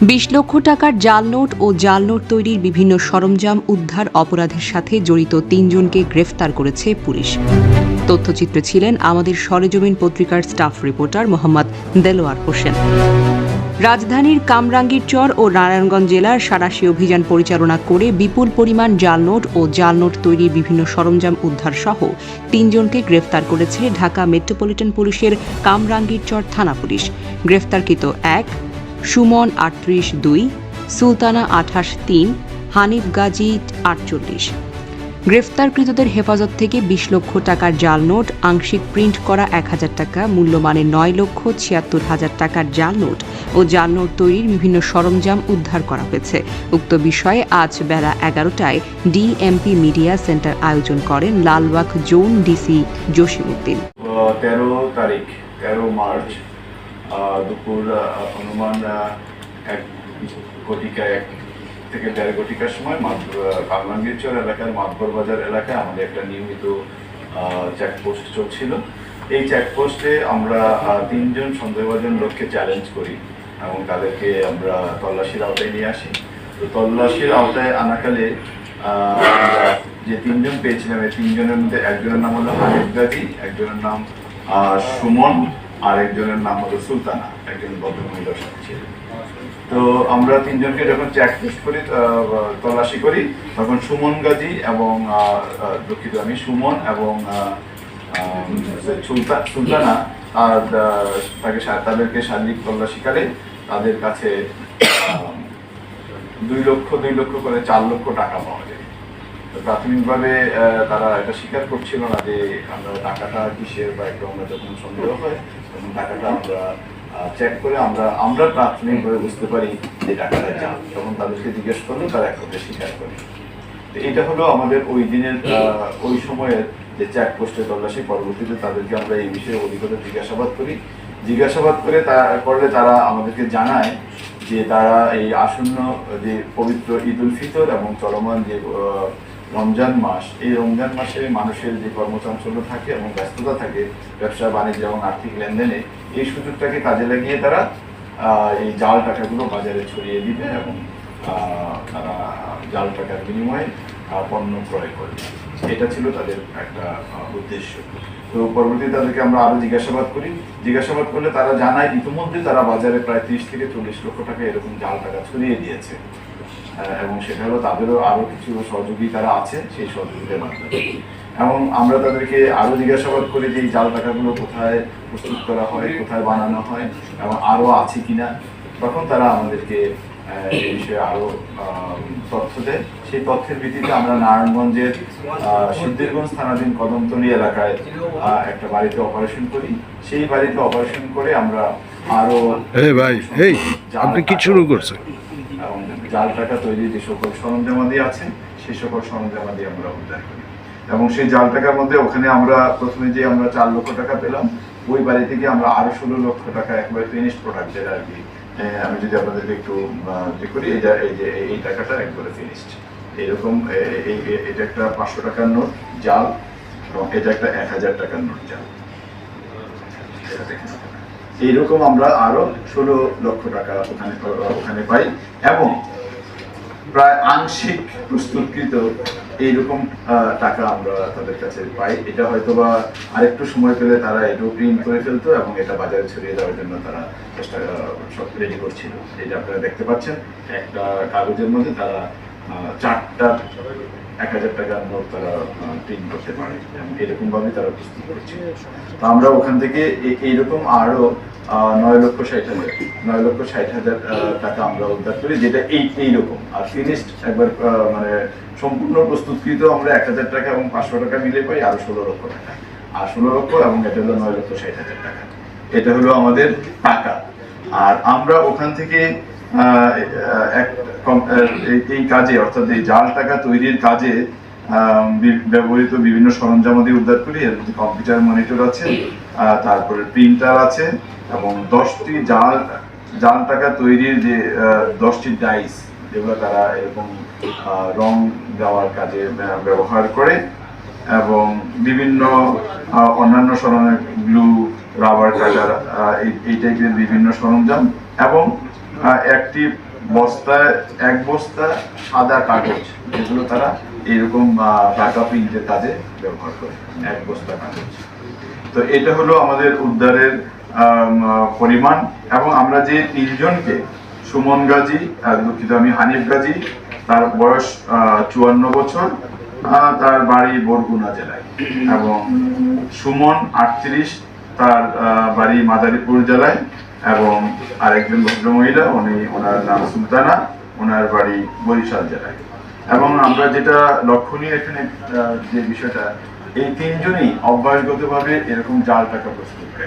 ২০ লক্ষ টাকার জাল নোট ও জাল নোট তৈরির বিভিন্ন সরঞ্জাম উদ্ধার অপরাধের সাথে জড়িত ৩ জনকে গ্রেফতার করেছে পুলিশ। তথ্যচিত্রে ছিলেন আমাদের সরেজমিন পত্রিকার স্টাফ রিপোর্টার মোহাম্মদ দেলোয়ার হোসেন। রাজধানীর কামরাঙ্গীরচর ও নারায়ণগঞ্জ জেলার সাঁড়াশি অভিযান পরিচালনা করে বিপুল পরিমাণ জাল নোট ও জাল নোট তৈরির বিভিন্ন সরঞ্জাম উদ্ধার সহ ৩ জনকে গ্রেফতার করেছে ঢাকা মেট্রোপলিটন পুলিশের কামরাঙ্গীরচর থানা পুলিশ। গ্রেফতারকৃত ১ সুমন ৩৮-২, সুলতানা ২৮-৩, হানিফ গাজী ৪৮। গ্রেফতারকৃতদের হেফাজত থেকে ২০ লক্ষ টাকার জাল নোট, আংশিক প্রিন্ট করা ১,০০০ টাকা মূল্যমানের ৯,৭৬,০০০ টাকার জাল নোট ও জাল নোট তৈরির বিভিন্ন সরঞ্জাম উদ্ধার করা হয়েছে। উক্ত বিষয়ে আজ বেলা ১১টায় ডিএমপি মিডিয়া সেন্টার আয়োজন করেন Lalbagh zone DC Jasimuddin. ১৩ March দুপুর অনুমান ১ থেকে ১.৫ ঘটিকার সময় কামরাঙ্গীরচর এলাকার মাতবর বাজার এলাকায় আমাদের একটা নিয়মিত চেকপোস্ট চলছিল। এই চেকপোস্টে আমরা ৩ জন সন্দেহভাজন লোককে চ্যালেঞ্জ করি এবং তাদেরকে আমরা তল্লাশির আওতায় নিয়ে আসি। তো তল্লাশির আওতায় আনাকালে যে ৩ জন পেয়েছিলাম, এই ৩ জনের মধ্যে একজনের নাম হলো হানিফ গাজী, একজনের নাম সুমন, আর একজনের নাম হলো সুলতানা, একজন ভদ্রমহিলার সাথে ছিল। তো আমরা ৩ জনকে যখন চেকপোস্ট করি, তল্লাশি করি, তখন সুমন গাজী এবং সুমন এবং সুলতানা তাদেরকে শারীরিক তল্লাশিকালে তাদের কাছে ২ লক্ষ করে ৪ লক্ষ টাকা পাওয়া যায়। প্রাথমিকভাবে তারা এটা স্বীকার করছিল না যে আমরা টাকাটা কিসের বা একটা আমরা যখন সন্দেহ হয় তখন টাকাটা আমরা চেক করে আমরা প্রাথমিকভাবে বুঝতে পারি যে টাকাটা জাল। তখন তাদেরকে জিজ্ঞেস করলে তারা এক কথা স্বীকার করে। তো এটা হলো আমাদের ওই দিনের ওই সময়ের যে চেকপোস্টে তল্লাশি। পরবর্তীতে তাদেরকে আমরা এই বিষয়ে অধিকতর জিজ্ঞাসাবাদ করলে তারা আমাদেরকে জানায় যে তারা এই আসন্ন যে পবিত্র ঈদ উল ফিতর এবং চলমান যে রমজান মাস, এই রমজান মাসে মানুষের যে কর্মচাঞ্চল্য থাকে এবং ব্যস্ততা থাকে ব্যবসা বাণিজ্য এবং আর্থিক লেনদেনে, এই সুযোগটাকে কাজে লাগিয়ে তারা এই জাল টাকাগুলো বাজারে ছড়িয়ে দিবে এবং তারা জাল টাকার বিনিময়ে পণ্য ক্রয় করবে। এটা ছিল তাদের একটা উদ্দেশ্য। তো পরবর্তীতে তাদেরকে আমরা আরো জিজ্ঞাসাবাদ করলে তারা জানায় ইতিমধ্যে তারা বাজারে প্রায় ৩০ থেকে ৪০ লক্ষ টাকা এরকম জাল টাকা ছড়িয়ে দিয়েছে এবং সেটা হলো তাদেরও আরো কিছু সহযোগী তারা আছে, সেই সহযোগীদের মাধ্যমে। এবং আমরা তাদেরকে আরো জিজ্ঞাসাবাদ করি যে এই জাল টাকাগুলো কোথায় প্রস্তুত করা হয়, কোথায় বানানো হয় এবং আরো আছে কিনা। তখন তারা আমাদেরকে এই বিষয়ে আরো তথ্য দেয়। সেই তথ্যের ভিত্তিতে আমরা নারায়ণগঞ্জের সিদ্ধিরগঞ্জ থানাধীন কদমতলী এলাকায় একটা বাড়িতে অপারেশন করি। সেই বাড়িতে অপারেশন করে আমরা আরো আপনি কি শুরু করছেন এবং জাল টাকা তৈরির যে সকল সরঞ্জামাদি আছে সেই সকল সরঞ্জামাদি আমরা উদ্ধার করি। এবং সেই জাল টাকার মধ্যে ওখানে আমরা প্রথমে যে আমরা ৪ লক্ষ টাকা পেলাম, ওই বাড়ি থেকে আমরা আরো ১৬ লক্ষ টাকা একবারে ফিনিশড প্রোডাক্ট, যেটা আর কি আমি যদি আপনাদেরকে একটু করি, এই টাকাটা একবারে ফিনিশড। এইরকম এটা একটা ৫০০ টাকার নোট জাল এবং এটা একটা ১,০০০ টাকার নোট জাল। এইরকম আমরা আরো ১৬ লক্ষ টাকা ওখানে পাই এবং প্রায় আংশিক প্রস্তুতকৃত এইরকম টাকা আমরা তাদের কাছে পাই। এটা হয়তো বা আরেকটু সময় পেলে তারা এটাও প্রিন্ট করে ফেলতো এবং এটা বাজারে ছড়িয়ে দেওয়ার জন্য তারা চেষ্টা সব রেডি করছিল। এটা আপনারা দেখতে পাচ্ছেন, একটা কাগজের মধ্যে তারা ৪টা ১,০০০ টাকার নোট তারা প্রিন্ট করতে পারে এবং এরকম ভাবে তারা প্রস্তুত করছে। তো আমরা ওখান থেকে এইরকম আরো ৯,৬০,০০০ টাকা আমরা উদ্ধার করি, যেটা এইরকম। আর ফিনিশড একবার মানে সম্পূর্ণ প্রস্তুতকৃত আমরা ১,০০০ টাকা এবং ৫০০ টাকা মিলে পাই আরো ১৬ লক্ষ টাকা। আর ১৬ লক্ষ এবং এটা হলো ৯,৬০,০০০ টাকা। এটা হলো আমাদের টাকা। আর আমরা ওখান থেকে এই কাজে, অর্থাৎ এই জাল টাকা তৈরির কাজে ব্যবহৃত বিভিন্ন সরঞ্জামাদি উদ্ধার করি। এর মধ্যে কম্পিউটার মনিটর আছে, তারপরে প্রিন্টার আছে এবং ১০টি জাল টাকা তৈরির যে 10টি ডাইস, যেগুলো তারা এরকম রং দেওয়ার কাজে ব্যবহার করে, এবং বিভিন্ন অন্যান্য সরঞ্জাম, গ্লু, রাবার কাটার, এই টাইপের বিভিন্ন সরঞ্জাম এবং একটি বস্তায় 1 বস্তা সাদা কাগজ, যেগুলো তারা এইরকম টাকা প্রিন্টের কাজে ব্যবহার করে, 1 বস্তা কাগজ। তো এটা হলো আমাদের উদ্ধারের পরিমাণ। এবং আমরা যে 3 জনকে, সুমন গাজী, দুঃখিত আমি হানিফ গাজী, তার বয়স 54 বছর, তার বাড়ি বরগুনা জেলায়, এবং সুমন 38, তার বাড়ি মাদারীপুর জেলায়, এবং আরেকজন ভদ্রমহিলা, ওনার নাম সুলতানা, ওনার বাড়ি বরিশাল জেলায়। এবং আমরা যেটা লক্ষণীয় এখানে যে বিষয়টা, এই 3 জনই অভ্যাসগতভাবে এরকম জাল টাকা প্রস্তুত করে।